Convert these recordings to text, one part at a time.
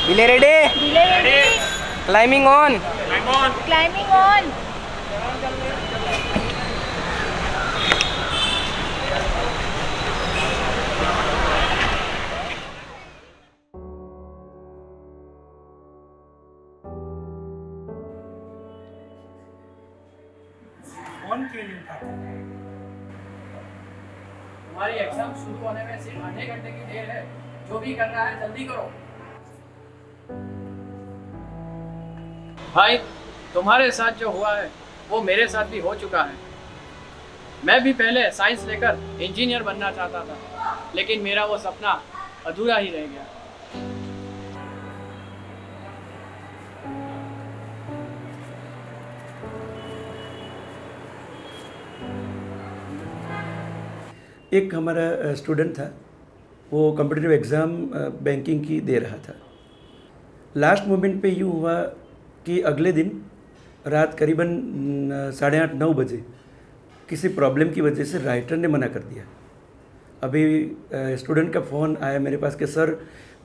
Delay ready? Delay ready. Climbing on. Climbing on. हमारी exam शुरू होने में सिर्फ आधे घंटे की देर है। जो भी करना है जल्दी करो। भाई, तुम्हारे साथ जो हुआ है वो मेरे साथ भी हो चुका है। मैं भी पहले साइंस लेकर इंजीनियर बनना चाहता था, लेकिन मेरा वो सपना अधूरा ही रह गया। एक हमारा स्टूडेंट था, वो कॉम्पिटिटिव एग्ज़ाम बैंकिंग की दे रहा था। लास्ट मोमेंट पे यूँ हुआ कि अगले दिन रात करीबन 8:30-9 बजे किसी प्रॉब्लम की वजह से राइटर ने मना कर दिया। अभी स्टूडेंट का फ़ोन आया मेरे पास कि सर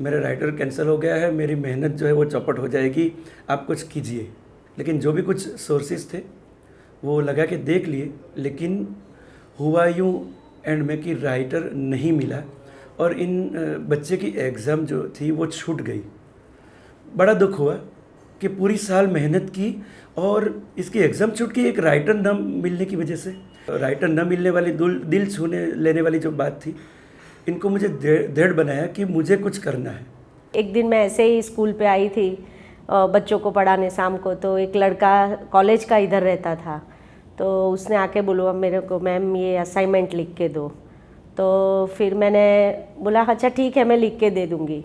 मेरा राइटर कैंसिल हो गया है, मेरी मेहनत जो है वो चौपट हो जाएगी, आप कुछ कीजिए। लेकिन जो भी कुछ सोर्सेज थे वो लगा के देख लिए, लेकिन हुआ यूँ एंड में कि राइटर नहीं मिला और इन बच्चे की एग्ज़ाम जो थी वो छूट गई। बड़ा दुख हुआ कि पूरी साल मेहनत की और इसकी एग्ज़ाम छूट गई एक राइटर न मिलने की वजह से। राइटर न मिलने वाली दिल छूने लेने वाली जो बात थी, इनको मुझे दृढ़ बनाया कि मुझे कुछ करना है। एक दिन मैं ऐसे ही स्कूल पे आई थी बच्चों को पढ़ाने शाम को, तो एक लड़का कॉलेज का इधर रहता था, तो उसने आके बोला मेरे को मैम ये असाइनमेंट लिख के दो। तो फिर मैंने बोला अच्छा ठीक है मैं लिख के दे दूँगी।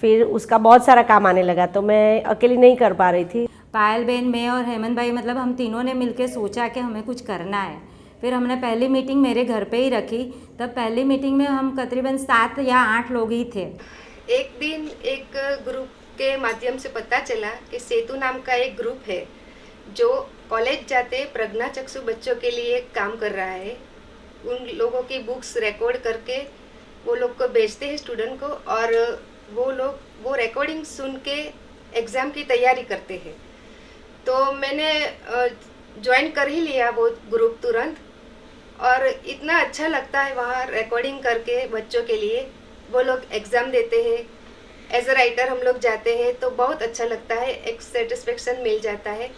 फिर उसका बहुत सारा काम आने लगा तो मैं अकेली नहीं कर पा रही थी। पायल बहन, मैं और हेमंत भाई मतलब हम तीनों ने मिलके सोचा कि हमें कुछ करना है। फिर हमने पहली मीटिंग मेरे घर पे ही रखी। तब पहली मीटिंग में हम तकरीबन 7 या 8 लोग ही थे। एक दिन एक ग्रुप के माध्यम से पता चला कि सेतु नाम का एक ग्रुप है जो कॉलेज जाते प्रज्ञाचक्षु बच्चों के लिए काम कर रहा है। उन लोगों की बुक्स रिकॉर्ड करके वो लोग को भेजते हैं स्टूडेंट को, और वो लोग वो रिकॉर्डिंग सुन के एग्ज़ाम की तैयारी करते हैं। तो मैंने ज्वाइन कर ही लिया वो ग्रुप तुरंत, और इतना अच्छा लगता है वहाँ रिकॉर्डिंग करके बच्चों के लिए। वो लोग एग्ज़ाम देते हैं, एज अ राइटर हम लोग जाते हैं, तो बहुत अच्छा लगता है, एक सेटिस्फेक्शन मिल जाता है।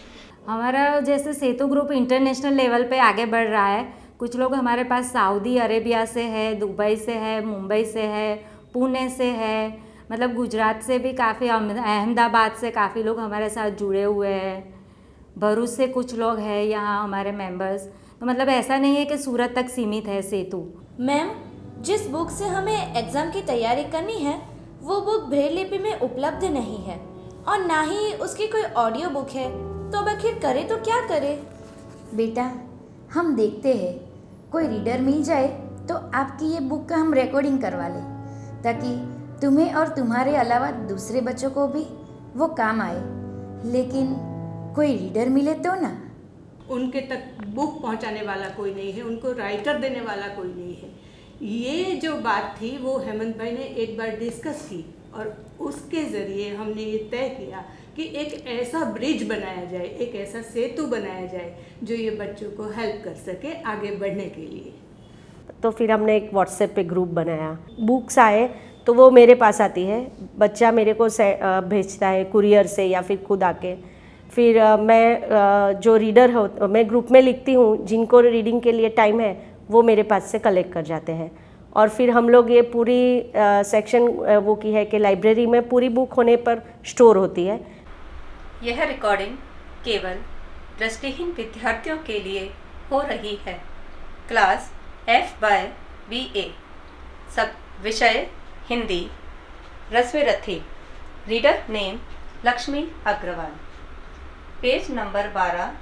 हमारा जैसे सेतु ग्रुप इंटरनेशनल लेवल पे आगे बढ़ रहा है। कुछ लोग हमारे पास सऊदी अरेबिया से है, दुबई से है, मुंबई से है, पुणे से है, मतलब गुजरात से भी काफ़ी, अहमदाबाद से काफ़ी लोग हमारे साथ जुड़े हुए हैं। भरूच से कुछ लोग हैं यहाँ हमारे मेंबर्स। तो मतलब ऐसा नहीं है कि सूरत तक सीमित है सेतु। मैम, जिस बुक से हमें एग्ज़ाम की तैयारी करनी है वो बुक ब्रेल लिपि में उपलब्ध नहीं है और ना ही उसकी कोई ऑडियो बुक है, तो अब आखिर करे तो क्या करे? बेटा, हम देखते हैं कोई रीडर मिल जाए तो आपकी ये बुक का हम रिकॉर्डिंग करवा लें, ताकि तुम्हें और तुम्हारे अलावा दूसरे बच्चों को भी वो काम आए। लेकिन कोई रीडर मिले तो ना। उनके तक बुक पहुंचाने वाला कोई नहीं है, उनको राइटर देने वाला कोई नहीं है। ये जो बात थी वो हेमंत भाई ने एक बार डिस्कस की और उसके ज़रिए हमने ये तय किया कि एक ऐसा ब्रिज बनाया जाए, एक ऐसा सेतु बनाया जाए जो ये बच्चों को हेल्प कर सके आगे बढ़ने के लिए। तो फिर हमने एक व्हाट्सएप पे ग्रुप बनाया। बुक्स आए तो वो मेरे पास आती है, बच्चा मेरे को भेजता है कुरियर से या फिर खुद आके। फिर मैं जो रीडर हो मैं ग्रुप में लिखती हूँ, जिनको रीडिंग के लिए टाइम है वो मेरे पास से कलेक्ट कर जाते हैं। और फिर हम लोग ये पूरी सेक्शन वो की है कि लाइब्रेरी में पूरी बुक होने पर स्टोर होती है। यह रिकॉर्डिंग केवल दृष्टिहीन विद्यार्थियों के लिए हो रही है। क्लास F/BA, सब विषय Hindi. Rashmirathi. Reader name Lakshmi Agarwal. Page number 12,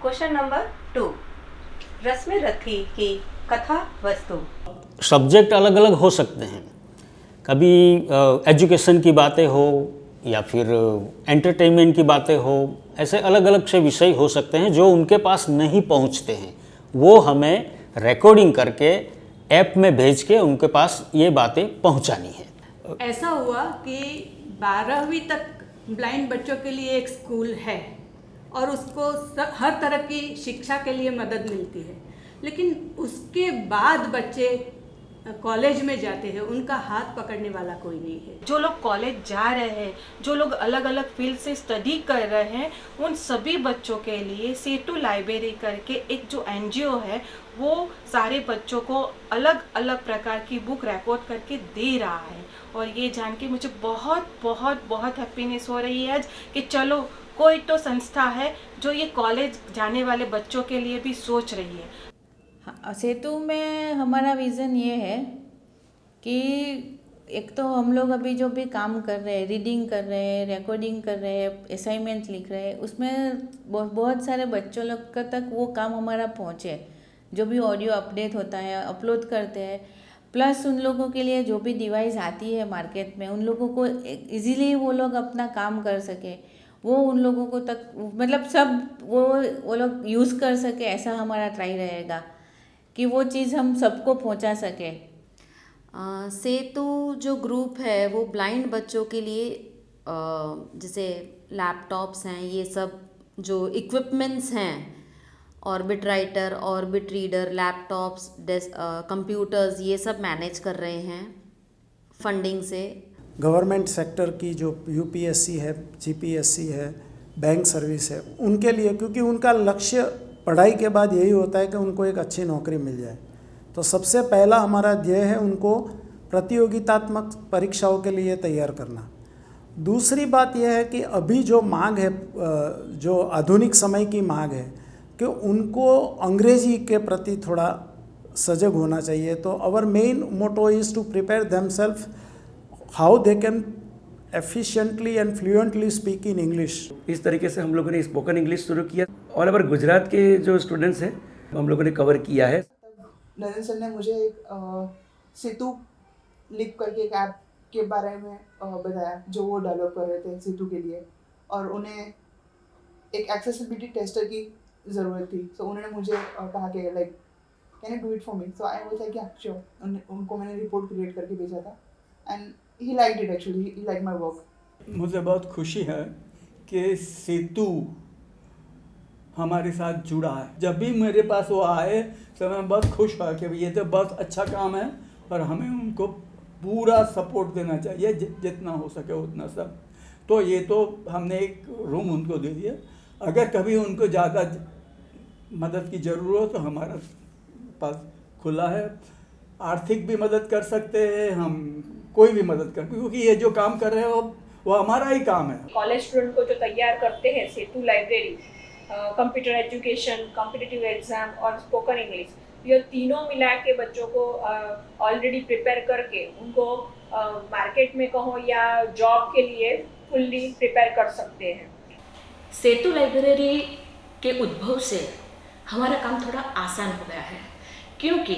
question number 2। Rashmirathi की कथा वस्तु। सब्जेक्ट अलग अलग हो सकते हैं, कभी एजुकेशन की बातें हो या फिर एंटरटेनमेंट की बातें हो, ऐसे अलग अलग से विषय हो सकते हैं जो उनके पास नहीं पहुंचते हैं। वो हमें रिकॉर्डिंग करके ऐप में भेज के उनके पास ये बातें पहुंचानी है। ऐसा हुआ कि 12वीं तक ब्लाइंड बच्चों के लिए एक स्कूल है और उसको हर तरह की शिक्षा के लिए मदद मिलती है, लेकिन उसके बाद बच्चे कॉलेज में जाते हैं, उनका हाथ पकड़ने वाला कोई नहीं है। जो लोग कॉलेज जा रहे हैं, जो लोग अलग अलग फील्ड से स्टडी कर रहे हैं, उन सभी बच्चों के लिए सेतु लाइब्रेरी करके एक जो एनजीओ है वो सारे बच्चों को अलग अलग प्रकार की बुक रिकॉर्ड करके दे रहा है। और ये जान के मुझे बहुत बहुत बहुत हैप्पीनेस हो रही है आज कि चलो कोई तो संस्था है जो ये कॉलेज जाने वाले बच्चों के लिए भी सोच रही है। सेतु में हमारा विज़न ये है कि एक तो हम लोग अभी जो भी काम कर रहे हैं, रीडिंग कर रहे हैं, रिकॉर्डिंग कर रहे हैं, असाइनमेंट लिख रहे हैं, उसमें बहुत सारे बच्चों लोग तक वो काम हमारा पहुँचे। जो भी ऑडियो अपडेट होता है, अपलोड करते हैं, प्लस उन लोगों के लिए जो भी डिवाइस आती है मार्केट में, उन लोगों को इजीली वो लोग अपना काम कर सके, वो उन लोगों को तक मतलब सब वो लोग यूज़ कर सके, ऐसा हमारा ट्राई रहेगा कि वो चीज़ हम सबको पहुंचा सके। सेतु जो ग्रुप है वो ब्लाइंड बच्चों के लिए जैसे लैपटॉप्स हैं, ये सब जो इक्विपमेंट्स हैं, orbit writer, orbit reader, laptops, computers, ये सब मैनेज कर रहे हैं फंडिंग से। गवर्नमेंट सेक्टर की जो यूपीएससी है, जीपीएससी है, बैंक सर्विस है, उनके लिए, क्योंकि उनका लक्ष्य पढ़ाई के बाद यही होता है कि उनको एक अच्छी नौकरी मिल जाए, तो सबसे पहला हमारा ध्येय है उनको प्रतियोगितात्मक परीक्षाओं के लिए तैयार करना। दूसरी बात यह है कि अभी जो मांग है, जो आधुनिक समय की मांग है कि उनको अंग्रेजी के प्रति थोड़ा सजग होना चाहिए। तो our main motto is to prepare themselves how they can efficiently and fluently speak in English. इस तरीके से हम लोगों ने स्पोकन इंग्लिश शुरू किया। ऑल ओवर गुजरात के जो स्टूडेंट्स हैं हम लोगों ने कवर किया है। नरेंद्र सर ने मुझे एक सेतु लिप करके एक ऐप के बारे में बताया जो वो डेवलप कर रहे थे सेतु के लिए, और उन्हें एक एक्सेसिबिलिटी टेस्टर की ज़रूरत थी। सो उन्होंने मुझे कहा कि like can you do it for me. So I was like या श्योर। उनको मैंने रिपोर्ट क्रिएट करके भेजा था and he liked it, actually he like my work. मुझे बहुत खुशी है कि सेतु हमारे साथ जुड़ा है। जब भी मेरे पास वो आए तो मैं बहुत खुश हुआ कि ये तो बहुत अच्छा काम है और हमें उनको पूरा सपोर्ट देना चाहिए, जितना हो सके उतना सब। तो ये तो हमने एक रूम उनको दे दिया। अगर कभी उनको ज़्यादा मदद की ज़रूरत हो तो हमारा पास खुला है। आर्थिक भी मदद कर सकते हैं हम, कोई भी मदद कर, क्योंकि ये जो काम कर रहे हैं वो हमारा ही काम है। कॉलेज स्टूडेंट को जो तैयार करते हैं Setu library, computer education, competitive exam और स्पोकन इंग्लिश, ये तीनों मिला के बच्चों को ऑलरेडी प्रिपेयर करके उनको मार्केट में कहो या जॉब के लिए फुल्ली प्रिपेयर कर सकते हैं। सेतु लाइब्रेरी के उद्भव से हमारा काम थोड़ा आसान हो गया है, क्योंकि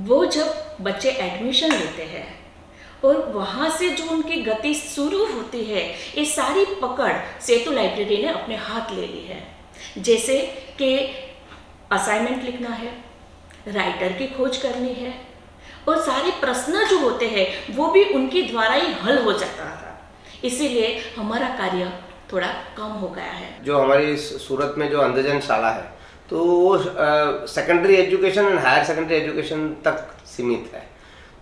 वो जब बच्चे एडमिशन लेते हैं और वहाँ से जो उनकी गति शुरू होती है, ये सारी पकड़ सेतु लाइब्रेरी ने अपने हाथ ले ली है। जैसे कि असाइनमेंट लिखना है, राइटर की खोज करनी है, और सारे प्रश्न जो होते हैं वो भी उनके द्वारा ही हल हो जाता था। इसीलिए हमारा कार्य थोड़ा कम हो गया है। जो हमारी सूरत में जो अंधजन शाला है तो वो secondary education and higher secondary education तक सीमित है।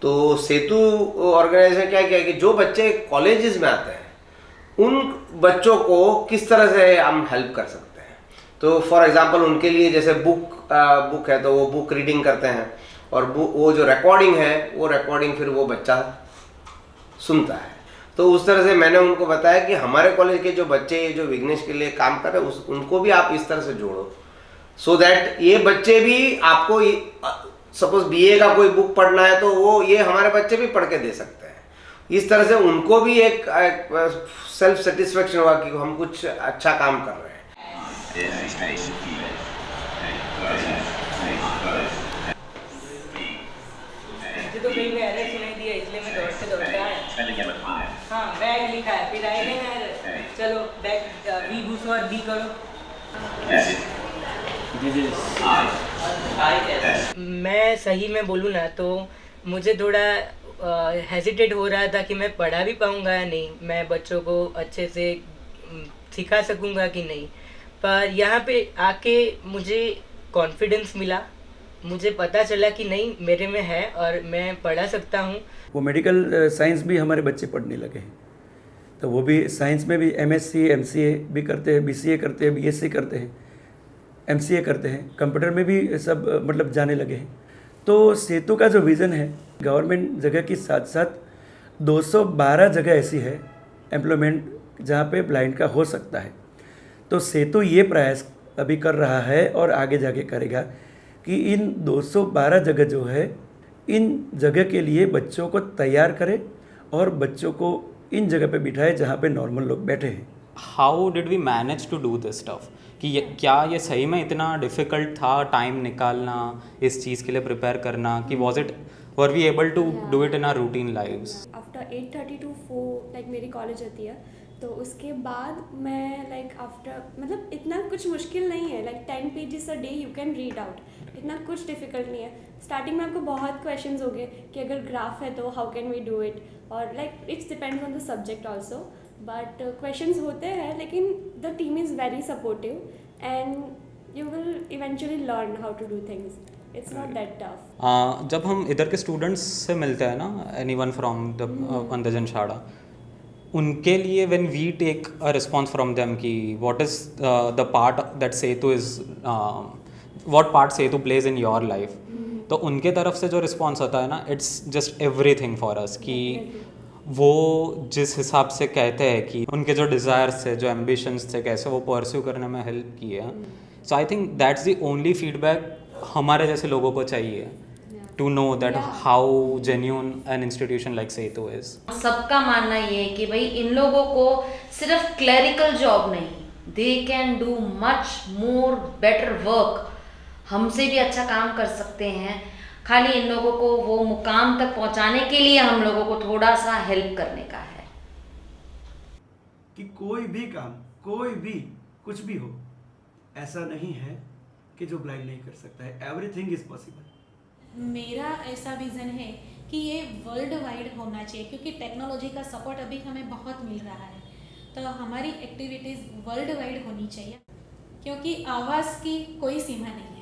तो सेतु ऑर्गेनाइजेशन क्या है कि जो बच्चे कॉलेजेस में आते हैं उन बच्चों को किस तरह से हम हेल्प कर सकते हैं। तो फॉर एग्जांपल उनके लिए जैसे बुक है तो वो बुक रीडिंग करते हैं, और वो जो रिकॉर्डिंग है वो रिकॉर्डिंग फिर वो बच्चा सुनता है। तो उस तरह से मैंने उनको बताया कि हमारे कॉलेज के जो बच्चे जो विघ्नेश के लिए काम कर रहे हैं उनको भी आप इस तरह से जोड़ो, सो दैट ये बच्चे भी आपको, सपोज बीए का कोई बुक पढ़ना है तो वो ये हमारे बच्चे भी पढ़ के दे सकते हैं। इस तरह से उनको भी एक सेल्फ सेटिस्फेक्शन होगा कि हम कुछ अच्छा काम कर रहे हैं। तो कहीं में एरर सुनाई दिया इसलिए मैं दौड़ते आया। हाँ बैग लिखा है, फिर आए ना एरर, चलो बैग बी घुसो और बी करो। मैं सही में बोलूँ ना तो मुझे थोड़ा हेजिटेट हो रहा था कि मैं पढ़ा भी पाऊँगा या नहीं, मैं बच्चों को अच्छे से सिखा सकूँगा कि नहीं। पर यहाँ पे आके मुझे कॉन्फिडेंस मिला, मुझे पता चला कि नहीं मेरे में है और मैं पढ़ा सकता हूँ। वो मेडिकल साइंस भी हमारे बच्चे पढ़ने लगे हैं, तो वो भी साइंस में भी MSc MCA भी करते हैं, BCA करते हैं, BSc करते हैं, MCA करते हैं, कंप्यूटर में भी सब मतलब जाने लगे हैं। तो सेतु का जो विज़न है, गवर्नमेंट जगह के साथ साथ 212 जगह ऐसी है एम्प्लॉयमेंट जहाँ पे ब्लाइंड का हो सकता है। तो सेतु ये प्रयास अभी कर रहा है और आगे जाके करेगा कि इन 212 जगह जो है, इन जगह के लिए बच्चों को तैयार करे और बच्चों को इन जगह पे बिठाए जहाँ पे नॉर्मल लोग बैठे हैं। How did we manage to do this stuff? कि क्या ये सही में इतना डिफ़िकल्ट था टाइम निकालना इस चीज़ के लिए प्रिपेयर करना, कि were we able to do it in our routine lives? After 8:30 to 4 like मेरी कॉलेज होती है, तो उसके बाद मैं लाइक आफ्टर मतलब इतना कुछ मुश्किल नहीं है, like 10 pages a day you can read out, इतना कुछ डिफ़िकल्ट नहीं है। स्टार्टिंग में आपको बहुत क्वेश्चंस होंगे कि अगर ग्राफ है तो how can we do it, और like it's depends on the subject also, but questions होते हैं, लेकिन the team is very supportive and you will eventually learn how to do things, it's not that tough. जब हम इधर के students से मिलते हैं ना, एनीवन फ्रॉम द अंधजन शाला, उनके लिए when we take a response from them कि what is the part that Setu is what part Setu plays in your life, तो उनके तरफ से जो रिस्पॉन्स होता है ना, it's just everything for us, कि वो जिस हिसाब से कहते हैं कि उनके जो डिज़ायर्स थे, जो एम्बिशंस थे, कैसे वो परस्यू करने में हेल्प किए हैं। So I think that's the only feedback हमारे जैसे लोगों को चाहिए, to know that how genuine an institution like Setu is. सबका मानना ये है कि भाई इन लोगों को सिर्फ क्लरिकल जॉब नहीं, they can do much more better work, हमसे भी अच्छा काम कर सकते हैं। खाली इन लोगों को वो मुकाम तक पहुंचाने के लिए हम लोगों को थोड़ा सा हेल्प करने का है कि कोई भी काम, कोई भी कुछ भी हो, ऐसा नहीं है कि जो ब्लाइंड नहीं कर सकता है, एवरीथिंग इज पॉसिबल। मेरा ऐसा विज़न है कि ये वर्ल्ड वाइड होना चाहिए, क्योंकि टेक्नोलॉजी का सपोर्ट अभी हमें बहुत मिल रहा है, तो हमारी एक्टिविटीज़ वर्ल्ड वाइड होनी चाहिए, क्योंकि आवाज़ की कोई सीमा नहीं है।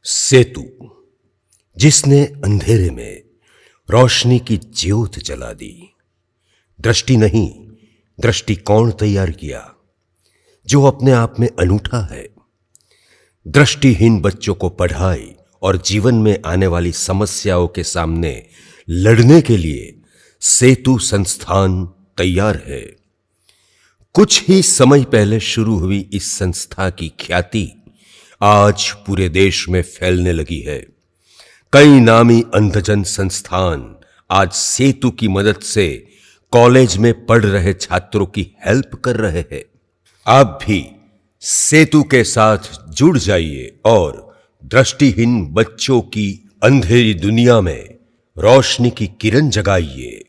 सेतु, जिसने अंधेरे में रोशनी की ज्योत जला दी। दृष्टि नहीं, दृष्टिकोण तैयार किया जो अपने आप में अनूठा है। दृष्टिहीन बच्चों को पढ़ाई और जीवन में आने वाली समस्याओं के सामने लड़ने के लिए सेतु संस्थान तैयार है। कुछ ही समय पहले शुरू हुई इस संस्था की ख्याति आज पूरे देश में फैलने लगी है। कई नामी अंधजन संस्थान आज सेतु की मदद से कॉलेज में पढ़ रहे छात्रों की हेल्प कर रहे हैं। आप भी सेतु के साथ जुड़ जाइए और दृष्टिहीन बच्चों की अंधेरी दुनिया में रोशनी की किरण जगाइए।